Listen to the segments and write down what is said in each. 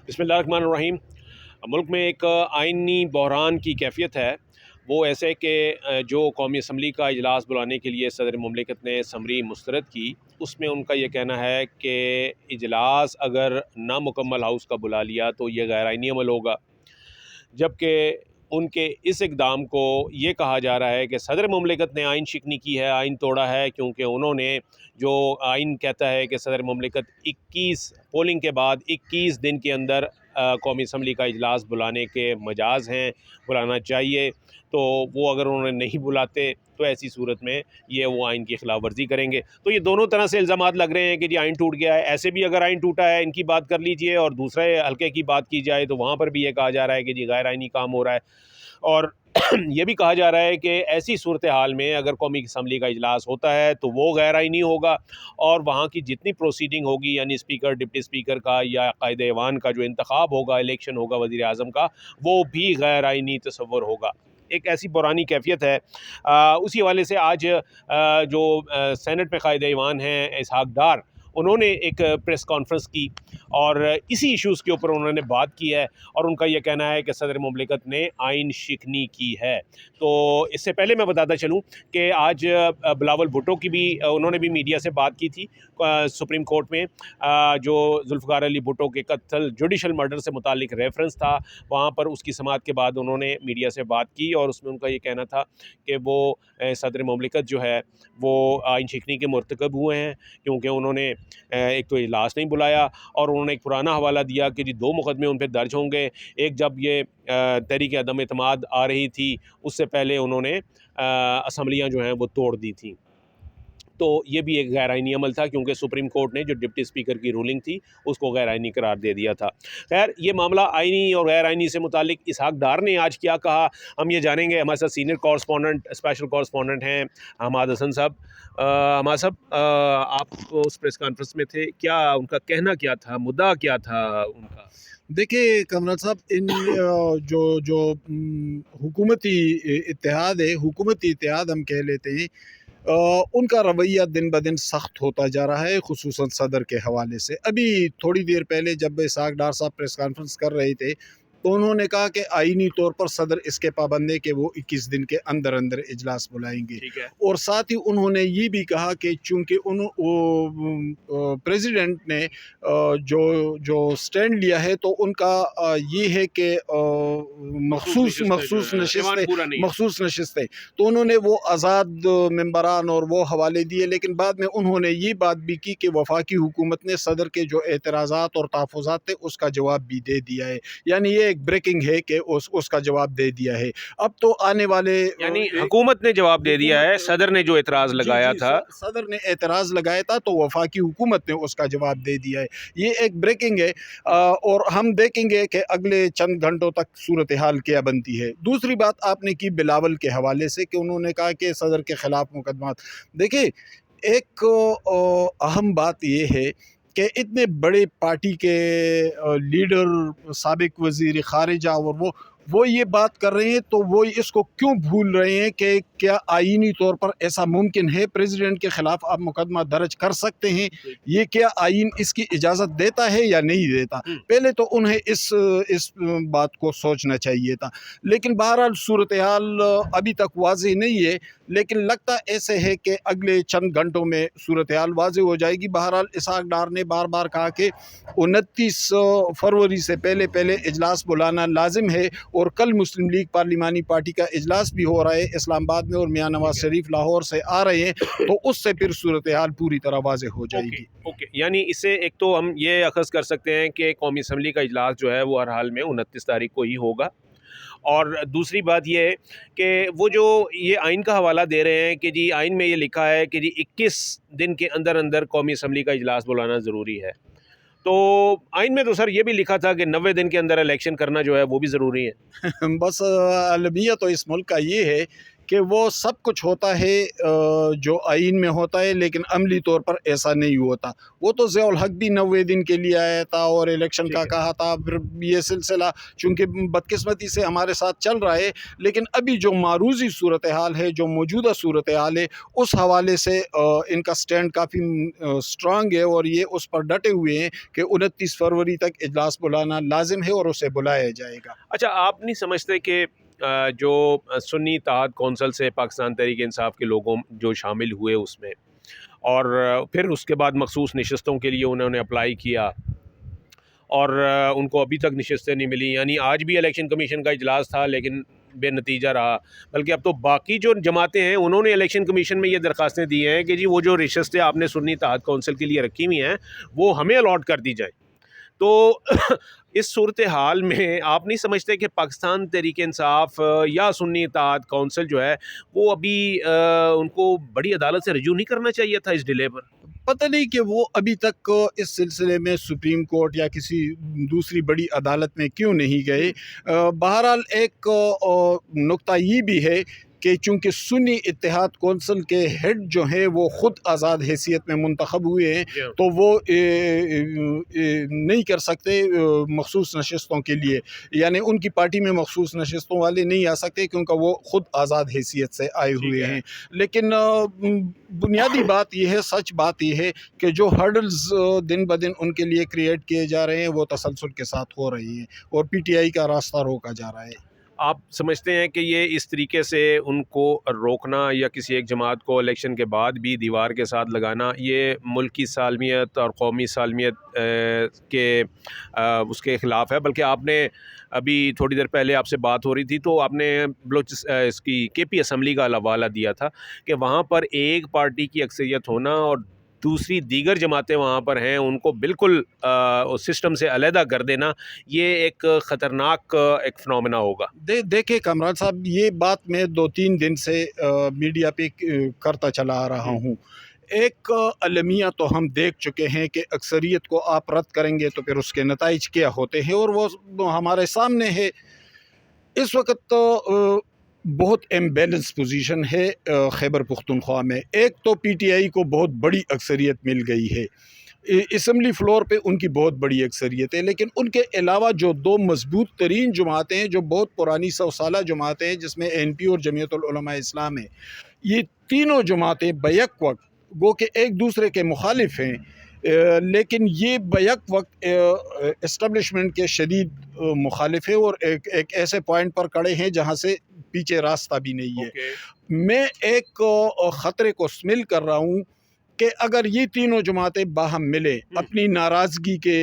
بسم اللہ الرحمن الرحیم۔ ملک میں ایک آئینی بحران کی کیفیت ہے، وہ ایسے کہ جو قومی اسمبلی کا اجلاس بلانے کے لیے صدر مملکت نے سمری مسترد کی، اس میں ان کا یہ کہنا ہے کہ اجلاس اگر نامکمل ہاؤس کا بلا لیا تو یہ غیر آئینی عمل ہوگا، جبکہ ان کے اس اقدام کو یہ کہا جا رہا ہے کہ صدر مملکت نے آئین شکنی کی ہے، آئین توڑا ہے، کیونکہ انہوں نے جو آئین کہتا ہے کہ صدر مملکت 21 پولنگ کے بعد 21 دن کے اندر قومی اسمبلی کا اجلاس بلانے کے مجاز ہیں، بلانا چاہیے، تو وہ اگر انہوں نے نہیں بلاتے تو ایسی صورت میں یہ وہ آئین کی خلاف ورزی کریں گے۔ تو یہ دونوں طرح سے الزامات لگ رہے ہیں کہ جی آئین ٹوٹ گیا ہے، ایسے بھی اگر آئین ٹوٹا ہے ان کی بات کر لیجئے، اور دوسرے حلقے کی بات کی جائے تو وہاں پر بھی یہ کہا جا رہا ہے کہ جی غیر آئینی کام ہو رہا ہے، اور یہ بھی کہا جا رہا ہے کہ ایسی صورتحال میں اگر قومی اسمبلی کا اجلاس ہوتا ہے تو وہ غیر آئینی ہوگا، اور وہاں کی جتنی پروسیڈنگ ہوگی، یعنی اسپیکر، ڈپٹی اسپیکر کا یا قائد ایوان کا جو انتخاب ہوگا، الیکشن ہوگا وزیر اعظم کا، وہ بھی غیر آئینی تصور ہوگا۔ ایک ایسی بحرانی کیفیت ہے۔ اسی حوالے سے آج جو سینٹ میں قائد ایوان ہیں اسحاق ڈار، انہوں نے ایک پریس کانفرنس کی اور اسی ایشوز کے اوپر انہوں نے بات کی ہے، اور ان کا یہ کہنا ہے کہ صدر مملکت نے آئین شکنی کی ہے۔ تو اس سے پہلے میں بتاتا چلوں کہ آج بلاول بھٹو کی بھی انہوں نے بھی میڈیا سے بات کی تھی سپریم کورٹ میں، جو ذوالفقار علی بھٹو کے قتل جوڈیشل مرڈر سے متعلق ریفرنس تھا، وہاں پر اس کی سماعت کے بعد انہوں نے میڈیا سے بات کی، اور اس میں ان کا یہ کہنا تھا کہ وہ صدر مملکت جو ہے وہ آئین شکنی کے مرتکب ہوئے ہیں، کیونکہ انہوں نے ایک تو اجلاس نہیں بلایا، اور انہوں نے ایک پرانا حوالہ دیا کہ جی 2 مقدمے ان پہ درج ہوں گے۔ ایک جب یہ تحریک عدم اعتماد آ رہی تھی، اس سے پہلے انہوں نے اسمبلیاں جو ہیں وہ توڑ دی تھیں، تو یہ بھی ایک غیر آئینی عمل تھا، کیونکہ سپریم کورٹ نے جو ڈپٹی اسپیکر کی رولنگ تھی اس کو غیر آئینی قرار دے دیا تھا۔ خیر، یہ معاملہ آئینی اور غیر آئینی سے متعلق اسحاق ڈار نے آج کیا کہا، ہم یہ جانیں گے۔ ہمارے ساتھ سینئر کورسپونڈنٹ، اسپیشل کورسپونڈنٹ ہیں حماد حسن صاحب۔ حماد صاحب، آپ اس پریس کانفرنس میں تھے، کیا ان کا کہنا کیا تھا، مدعا کیا تھا ان کا؟ دیکھیے کمران صاحب، ان جو حکومتی اتحاد ہے، حکومتی اتحاد ہم کہہ لیتے ہیں، ان کا رویہ دن بدن سخت ہوتا جا رہا ہے، خصوصاً صدر کے حوالے سے۔ ابھی تھوڑی دیر پہلے جب اسحاق ڈار صاحب پریس کانفرنس کر رہے تھے تو انہوں نے کہا کہ آئینی طور پر صدر اس کے پابند ہے کہ وہ 21 دن کے اندر اندر اجلاس بلائیں گے، اور ساتھ ہی انہوں نے یہ بھی کہا کہ چونکہ پریزیڈنٹ نے جو سٹینڈ لیا ہے تو ان کا یہ ہے کہ مخصوص نشستیں، تو انہوں نے وہ آزاد ممبران اور وہ حوالے دیے، لیکن بعد میں انہوں نے یہ بات بھی کی کہ وفاقی حکومت نے صدر کے جو اعتراضات اور تحفظات تھے اس کا جواب بھی دے دیا ہے، یعنی یہ ایک بریکنگ ہے کہ اس کا جواب دے دیا ہے۔ اب تو آنے والے، یعنی حکومت نے جواب دے دیا ہے، صدر نے جو اعتراض لگایا تھا، صدر نے اعتراض لگایا تھا تو وفاقی حکومت نے اس کا جواب دے دیا ہے، یہ ایک بریکنگ ہے، اور ہم دیکھیں گے کہ اگلے چند گھنٹوں تک صورتحال کیا بنتی ہے۔ دوسری بات آپ نے کی بلاول کے حوالے سے کہ انہوں نے کہا کہ صدر کے خلاف مقدمات، دیکھیں ایک اہم بات یہ ہے کہ اتنے بڑے پارٹی کے لیڈر، سابق وزیر خارجہ، اور وہ یہ بات کر رہے ہیں تو وہ اس کو کیوں بھول رہے ہیں کہ کیا آئینی طور پر ایسا ممکن ہے؟ پریزیڈنٹ کے خلاف آپ مقدمہ درج کر سکتے ہیں، یہ کیا آئین اس کی اجازت دیتا ہے یا نہیں دیتا؟ پہلے تو انہیں اس بات کو سوچنا چاہیے تھا، لیکن بہرحال صورتحال ابھی تک واضح نہیں ہے، لیکن لگتا ایسے ہے کہ اگلے چند گھنٹوں میں صورتحال واضح ہو جائے گی۔ بہرحال اسحاق ڈار نے بار بار کہا کہ 29 فروری سے پہلے اجلاس بلانا لازم ہے، اور کل مسلم لیگ پارلیمانی پارٹی کا اجلاس بھی ہو رہا ہے اسلام آباد میں، اور میاں نواز شریف لاہور سے آ رہے ہیں، تو اس سے پھر صورتحال پوری طرح واضح ہو جائے گی۔ یعنی اس سے ایک تو ہم یہ اخذ کر سکتے ہیں کہ قومی اسمبلی کا اجلاس جو ہے وہ ہر حال میں 29 تاریخ کو ہی ہوگا، اور دوسری بات یہ ہے کہ وہ جو یہ آئین کا حوالہ دے رہے ہیں کہ جی آئین میں یہ لکھا ہے کہ جی 21 دن کے اندر اندر قومی اسمبلی کا اجلاس بلانا ضروری ہے، تو آئین میں تو سر یہ بھی لکھا تھا کہ 90 دن کے اندر الیکشن کرنا جو ہے وہ بھی ضروری ہے۔ بس المیہ تو اس ملک کا یہ ہے کہ وہ سب کچھ ہوتا ہے جو آئین میں ہوتا ہے، لیکن عملی طور پر ایسا نہیں ہوتا. وہ تو ضیاء الحق بھی 90 دن کے لیے آیا تھا اور الیکشن کا کہا تھا. پھر یہ سلسلہ چونکہ بدقسمتی سے ہمارے ساتھ چل رہا ہے، لیکن ابھی جو معروضی صورتحال ہے، جو موجودہ صورتحال ہے، اس حوالے سے ان کا سٹینڈ کافی سٹرانگ ہے، اور یہ اس پر ڈٹے ہوئے ہیں کہ 29 فروری تک اجلاس بلانا لازم ہے اور اسے بلایا جائے گا. اچھا، آپ نہیں سمجھتے کہ جو سنی اتحاد کونسل سے پاکستان تحریک انصاف کے لوگوں جو شامل ہوئے اس میں، اور پھر اس کے بعد مخصوص نشستوں کے لیے انہوں نے اپلائی کیا اور ان کو ابھی تک نشستیں نہیں ملی، یعنی آج بھی الیکشن کمیشن کا اجلاس تھا لیکن بے نتیجہ رہا، بلکہ اب تو باقی جو جماعتیں ہیں انہوں نے الیکشن کمیشن میں یہ درخواستیں دی ہیں کہ جی وہ جو نشستیں آپ نے سنی اتحاد کونسل کے لیے رکھی ہوئی ہیں وہ ہمیں الاٹ کر دی جائیں. تو اس صورتحال میں آپ نہیں سمجھتے کہ پاکستان تحریک انصاف یا سنی اتحاد کونسل جو ہے وہ ابھی ان کو بڑی عدالت سے رجوع نہیں کرنا چاہیے تھا اس ڈیلے پر؟ پتہ نہیں کہ وہ ابھی تک اس سلسلے میں سپریم کورٹ یا کسی دوسری بڑی عدالت میں کیوں نہیں گئے. بہرحال ایک نقطہ یہ بھی ہے کہ چونکہ سنی اتحاد کونسل کے ہیڈ جو ہیں وہ خود آزاد حیثیت میں منتخب ہوئے ہیں، تو وہ نہیں کر سکتے مخصوص نشستوں کے لیے، یعنی ان کی پارٹی میں مخصوص نشستوں والے نہیں آ سکتے کیونکہ وہ خود آزاد حیثیت سے آئے ہوئے ہیں. لیکن بنیادی بات یہ ہے، سچ بات یہ ہے کہ جو ہرڈلز دن بدن ان کے لیے کریٹ کیے جا رہے ہیں وہ تسلسل کے ساتھ ہو رہی ہیں اور پی ٹی آئی کا راستہ روکا جا رہا ہے. آپ سمجھتے ہیں کہ یہ اس طریقے سے ان کو روکنا یا کسی ایک جماعت کو الیکشن کے بعد بھی دیوار کے ساتھ لگانا یہ ملک کی سالمیت اور قومی سالمیت کے اس کے خلاف ہے؟ بلکہ آپ نے ابھی تھوڑی دیر پہلے آپ سے بات ہو رہی تھی تو آپ نے اس کی کے پی اسمبلی کا حوالہ دیا تھا کہ وہاں پر ایک پارٹی کی اکثریت ہونا اور دوسری دیگر جماعتیں وہاں پر ہیں ان کو بالکل سسٹم سے علیحدہ کر دینا، یہ ایک خطرناک ایک فنومینا ہوگا. دیکھیں کامران صاحب، یہ بات میں 2-3 دن سے میڈیا پہ کرتا چلا آ رہا ہوں. ایک المیہ تو ہم دیکھ چکے ہیں کہ اکثریت کو آپ رد کریں گے تو پھر اس کے نتائج کیا ہوتے ہیں، اور وہ ہمارے سامنے ہے. اس وقت بہت امبیلنس پوزیشن ہے خیبر پختونخوا میں. ایک تو پی ٹی آئی کو بہت بڑی اکثریت مل گئی ہے، اسمبلی فلور پہ ان کی بہت بڑی اکثریت ہے، لیکن ان کے علاوہ جو 2 مضبوط ترین جماعتیں ہیں، جو بہت پرانی 100 سالہ جماعتیں ہیں، جس میں این پی اور جمعیت العلماء اسلام ہے، یہ تینوں جماعتیں بیک وقت گو کہ ایک دوسرے کے مخالف ہیں، لیکن یہ بیک وقت اسٹیبلشمنٹ کے شدید مخالف ہے اور ایک ایسے پوائنٹ پر کڑے ہیں جہاں سے پیچھے راستہ بھی نہیں ہے. میں ایک خطرے کو سمل کر رہا ہوں کہ اگر یہ تینوں جماعتیں باہم ملے اپنی ناراضگی کے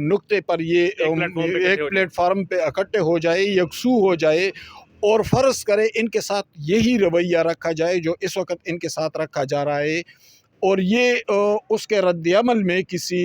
نقطے پر یہ ایک پلیٹ فارم پہ اکٹھے ہو جائے، یکسو ہو جائے، اور فرض کرے ان کے ساتھ یہی رویہ رکھا جائے جو اس وقت ان کے ساتھ رکھا جا رہا ہے، اور یہ اس کے رد عمل میں کسی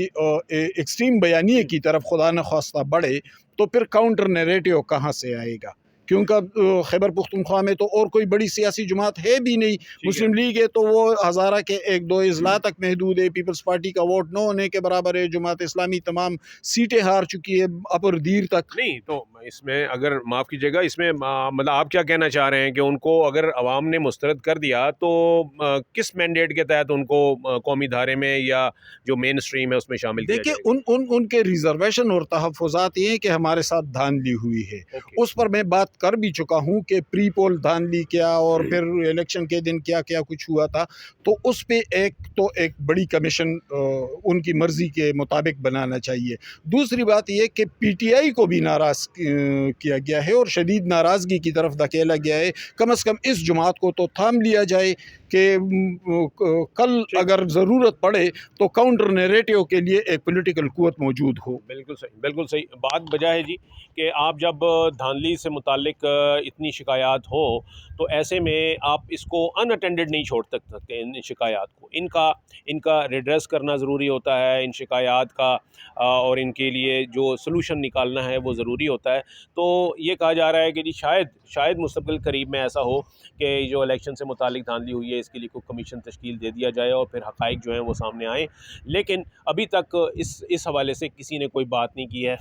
ایکسٹریم بیانیے کی طرف خدا نخواستہ بڑھے تو پھر کاؤنٹر نیریٹو کہاں سے آئے گا؟ کیونکہ خیبر پختونخوا میں تو اور کوئی بڑی سیاسی جماعت ہے بھی نہیں. مسلم لیگ ہے تو وہ ہزارہ کے 1-2 اضلاع تک محدود ہے، پیپلز پارٹی کا ووٹ 9 ہونے کے برابر ہے، جماعت اسلامی تمام سیٹیں ہار چکی ہے اپر دیر تک. نہیں تو اس میں اگر معاف کیجیے گا، اس میں مطلب آپ کیا کہنا چاہ رہے ہیں کہ ان کو اگر عوام نے مسترد کر دیا تو کس مینڈیٹ کے تحت ان کو قومی دھارے میں یا جو مین اسٹریم ہے اس میں شامل کیا دیکھیں جائے گا؟ ان کے ریزرویشن اور تحفظات یہ ہیں کہ ہمارے ساتھ دھاندلی ہوئی ہے. اس پر میں بات کر بھی چکا ہوں کہ پری پول دھاندلی کیا اور پھر الیکشن کے دن کیا کیا کچھ ہوا تھا، تو اس پہ ایک بڑی کمیشن ان کی مرضی کے مطابق بنانا چاہیے. دوسری بات یہ کہ پی ٹی آئی کو بھی ناراض کیا گیا ہے اور شدید ناراضگی کی طرف دھکیلا گیا ہے. کم از کم اس جماعت کو تو تھام لیا جائے کہ کل اگر ضرورت پڑے تو کاؤنٹر نیریٹو کے لیے ایک پولیٹیکل قوت موجود ہو. بالکل صحیح، بالکل صحیح بات بجا ہے جی کہ آپ جب دھاندلی سے متعلق اتنی شکایات ہوں تو ایسے میں آپ اس کو ان اٹینڈڈ نہیں چھوڑ سکتے. ان شکایات کو ان کا ریڈریس کرنا ضروری ہوتا ہے، ان شکایات کا اور ان کے لیے جو سلوشن نکالنا ہے وہ ضروری ہوتا ہے. تو یہ کہا جا رہا ہے کہ جی شاید مستقبل قریب میں ایسا ہو کہ جو الیکشن سے متعلق دھاندلی ہوئی ہے اس کے لیے کوئی کمیشن تشکیل دے دیا جائے اور پھر حقائق جو ہیں وہ سامنے آئیں. لیکن ابھی تک اس حوالے سے کسی نے کوئی بات نہیں کی ہے.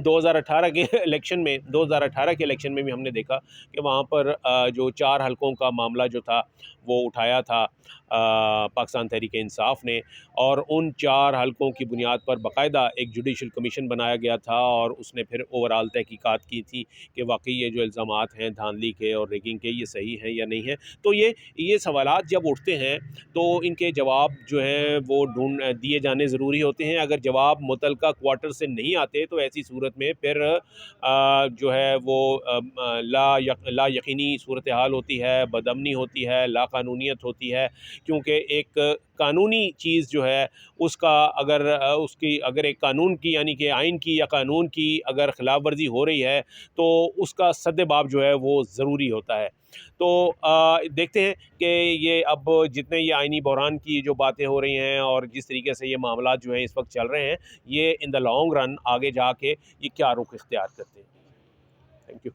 2018 کے الیکشن میں بھی ہم نے دیکھا کہ وہاں پر جو 4 حلقوں کا معاملہ جو تھا وہ اٹھایا تھا پاکستان تحریک انصاف نے، اور ان 4 حلقوں کی بنیاد پر باقاعدہ ایک جوڈیشل کمیشن بنایا گیا تھا، اور اس نے پھر اوورال تحقیقات کی تھی کہ واقعی یہ جو الزامات ہیں دھاندلی کے اور ریگنگ کے، یہ صحیح ہیں یا نہیں ہیں۔ تو یہ سوالات جب اٹھتے ہیں تو ان کے جواب جو ہیں وہ دیے جانے ضروری ہوتے ہیں۔ اگر جواب متعلقہ کوارٹر سے نہیں آتے تو ایسی صورت میں پھر جو ہے وہ لا یقینی صورتحال ہوتی ہے، بدامنی ہوتی ہے، لا قانونیت ہوتی ہے، کیونکہ ایک قانونی چیز جو ہے اس کا اگر ایک قانون کی یعنی کہ آئین کی یا قانون کی اگر خلاف ورزی ہو رہی ہے تو اس کا سد باب جو ہے وہ ضروری ہوتا ہے۔ تو دیکھتے ہیں کہ یہ اب جتنے یہ آئینی بحران کی جو باتیں ہو رہی ہیں اور جس طریقے سے یہ معاملات جو ہیں اس وقت چل رہے ہیں، یہ ان دا لانگ رن آگے جا کے یہ کیا رخ اختیار کرتے ہیں۔ Thank you.